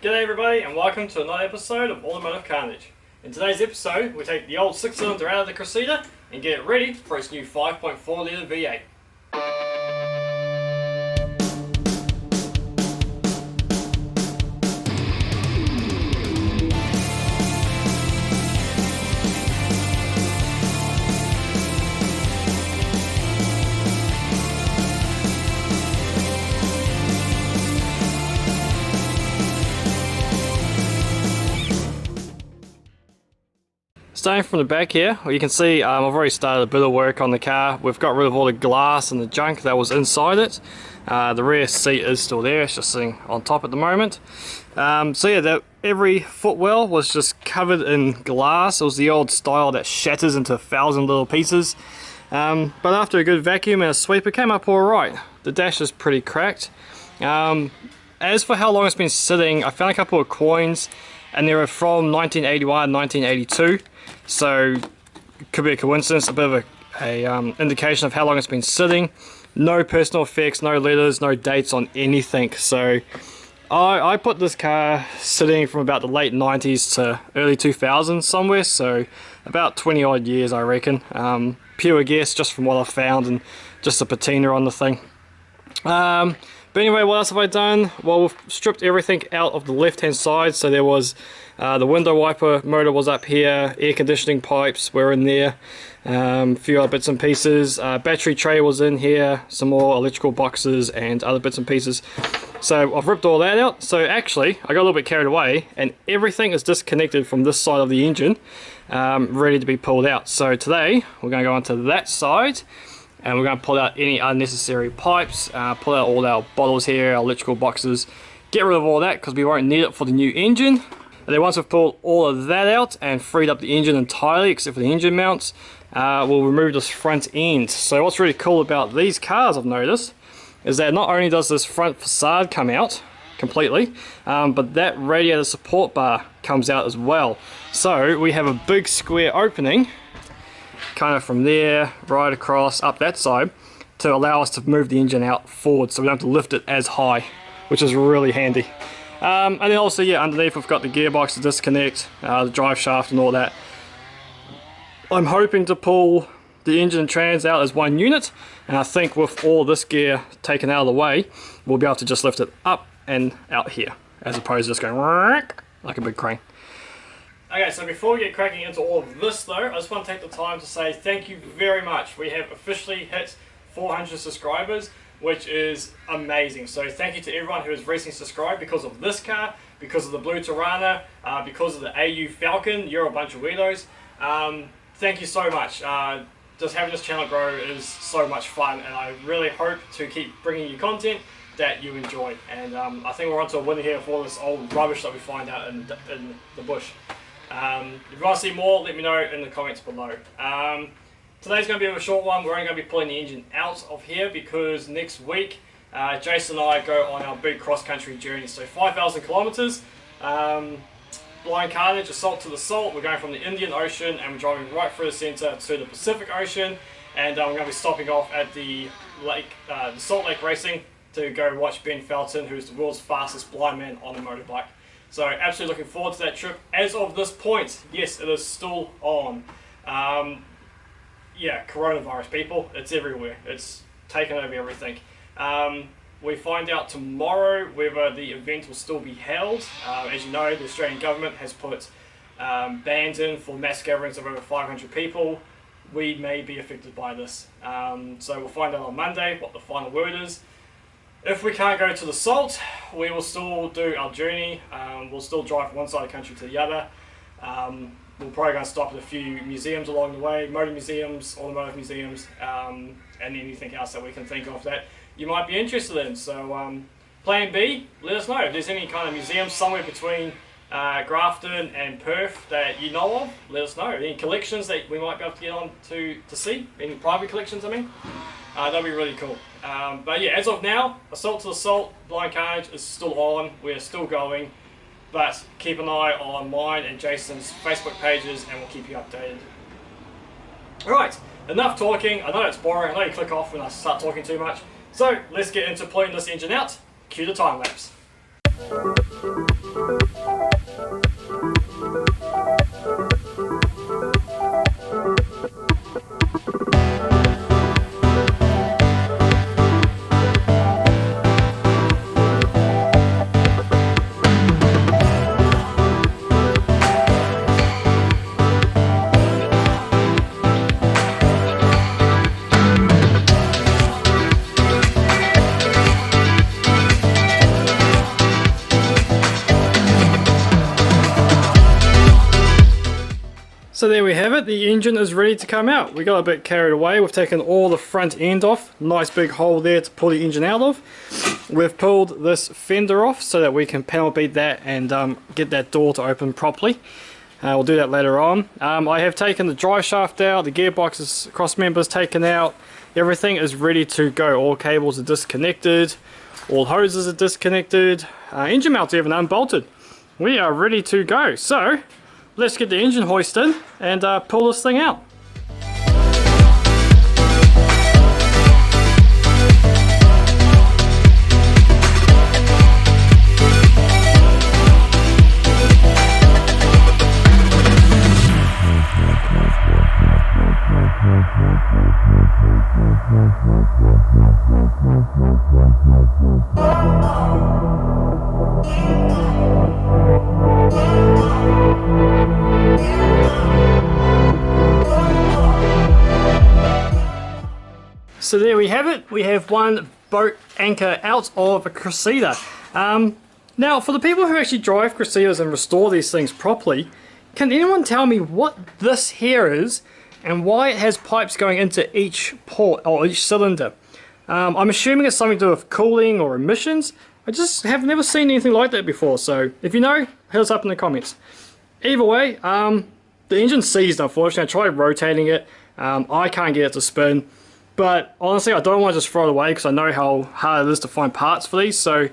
G'day everybody and welcome to another episode of Automotive Carnage. In today's episode we take the old 6-cylinder out of the Crusader and get it ready for its new 5.4 litre V8. Starting from the back here, you can see I've already started a bit of work on the car. We've got rid of all the glass and the junk that was inside it. The rear seat is still there, it's just sitting on top at the moment. So yeah, every footwell was just covered in glass. It was the old style that shatters into 1,000 little pieces. But after a good vacuum and a sweep, it came up alright. The dash is pretty cracked. As for how long it's been sitting, I found a couple of coins and they were from 1981 1982. So it could be a coincidence, a bit of a indication of how long it's been sitting. No personal effects, no letters, no dates on anything. So I put this car sitting from about the late 90s to early 2000s somewhere, so about 20 odd years I reckon. Pure guess just from what I've found and just the patina on the thing. But anyway, what else have I done? Well, we've stripped everything out of the left hand side. So there was the window wiper motor was up here, air conditioning pipes were in there, a few other bits and pieces, battery tray was in here, some more electrical boxes and other bits and pieces. So I've ripped all that out. So actually I got a little bit carried away and everything is disconnected from this side of the engine, ready to be pulled out. So today we're going to go onto that side and we're going to pull out any unnecessary pipes, pull out all our bottles here, our electrical boxes, get rid of all that because we won't need it for the new engine. And then once we've pulled all of that out and freed up the engine entirely except for the engine mounts, we'll remove this front end. So what's really cool about these cars, I've noticed, is that not only does this front facade come out completely, but that radiator support bar comes out as well. So we have a big square opening kind of from there right across up that side to allow us to move the engine out forward, so we don't have to lift it as high, which is really handy. And then also, yeah, underneath we've got the gearbox to disconnect, the drive shaft and all that. I'm hoping to pull the engine and trans out as one unit, and I think with all this gear taken out of the way, we'll be able to just lift it up and out here, as opposed to just going like a big crane. Okay, so before we get cracking into all of this though, I just want to take the time to say thank you very much. We have officially hit 400 subscribers, which is amazing. So thank you to everyone who has recently subscribed because of this car, because of the Blue Tirana, because of the AU Falcon. You're a bunch of weirdos. Thank you so much. Just having this channel grow is so much fun, and I really hope to keep bringing you content that you enjoy. And I think we're onto a winner here for all this old rubbish that we find out in the bush. If you want to see more, let me know in the comments below. Today's going to be a short one. We're only going to be pulling the engine out of here because next week Jason and I go on our big cross-country journey. So 5,000 kilometers, blind carnage, assault to the salt. We're going from the Indian Ocean and we're driving right through the center to the Pacific Ocean, and we're going to be stopping off at the lake, the Salt Lake Racing, to go watch Ben Felton, who's the world's fastest blind man on a motorbike. So absolutely looking forward to that trip. As of this point, yes, it is still on. Yeah, coronavirus, people, it's everywhere. It's taken over everything. We find out tomorrow whether the event will still be held. As you know, the Australian government has put bans in for mass gatherings of over 500 people. We may be affected by this. So we'll find out on Monday what the final word is. If we can't go to the Salt, we will still do our journey. We'll still drive from one side of the country to the other. We're probably going to stop at a few museums along the way, motor museums, automotive museums, and anything else that we can think of that you might be interested in. So plan B, let us know if there's any kind of museum somewhere between Grafton and Perth that you know of. Let us know. Any collections that we might be able to get on to see, any private collections I mean. That'd be really cool. But yeah, as of now, Assault to the Salt, Blind Carnage is still on. We're still going. But keep an eye on mine and Jason's Facebook pages and we'll keep you updated. Alright, enough talking. I know it's boring. I know you click off when I start talking too much. So let's get into pulling this engine out. Cue the time lapse. So there we have it, the engine is ready to come out. We got a bit carried away, we've taken all the front end off, nice big hole there to pull the engine out of. We've pulled this fender off so that we can panel beat that and get that door to open properly. We'll do that later on. I have taken the drive shaft out, the gearbox cross members taken out, everything is ready to go. All cables are disconnected, all hoses are disconnected, engine mounts even unbolted. We are ready to go. So let's get the engine hoisted and pull this thing out. So there we have it, we have one boat anchor out of a Cressida. Now for the people who actually drive Cressidas and restore these things properly, can anyone tell me what this here is and why it has pipes going into each port or each cylinder? I'm assuming it's something to do with cooling or emissions. I just have never seen anything like that before, so if you know, hit us up in the comments. Either way, the engine's seized unfortunately. I tried rotating it, I can't get it to spin. But honestly, I don't want to just throw it away because I know how hard it is to find parts for these. So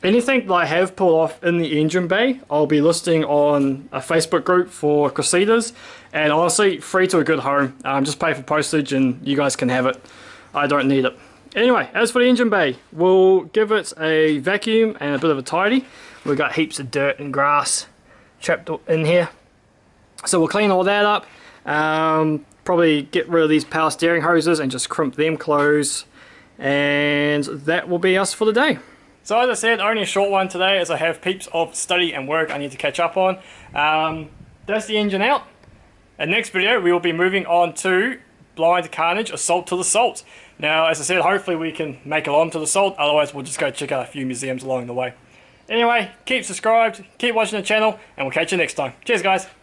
anything that I have pulled off in the engine bay, I'll be listing on a Facebook group for Cressidas. And honestly, free to a good home. Just pay for postage and you guys can have it. I don't need it. Anyway, as for the engine bay, we'll give it a vacuum and a bit of a tidy. We've got heaps of dirt and grass trapped in here. So we'll clean all that up. Probably get rid of these power steering hoses and just crimp them close, and that will be us for the day. So as I said, only a short one today as I have heaps of study and work I need to catch up on. That's the engine out. In the next video we will be moving on to Blind Carnage Assault to the Salt. Now as I said, hopefully we can make it on to the Salt, otherwise we'll just go check out a few museums along the way. Anyway, keep subscribed, keep watching the channel, and we'll catch you next time. Cheers guys!